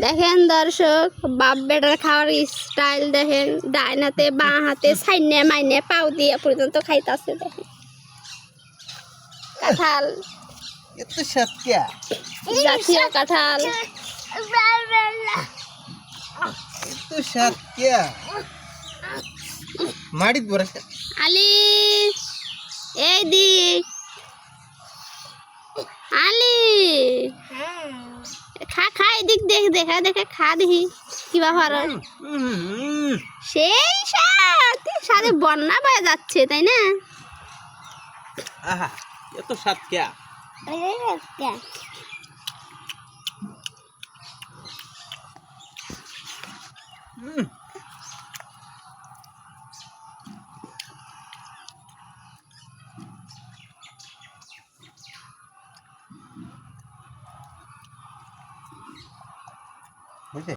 দেখেন দর্শক, বাপ বেটার খাওয়ার স্টাইল দেখেন, ডাইন হাতে বাঁ হাতে সাইনে মাইনে পাও দিয়ে পর্যন্ত খাইতাছে। দেখেন কাঁঠাল, এত স্বাদ কে? জাতীয় কাঁঠাল। এত স্বাদ কে? মাড়িত বড় আলি এই দিক, আলি খা খা এদিক দেখ, দেখা দেখে খা দেখি কি ব্যাপার। সেই স্বাদ, সাথে বন্যা পাওয়া যাচ্ছে তাই না? আহা, এত স্বাদ কে?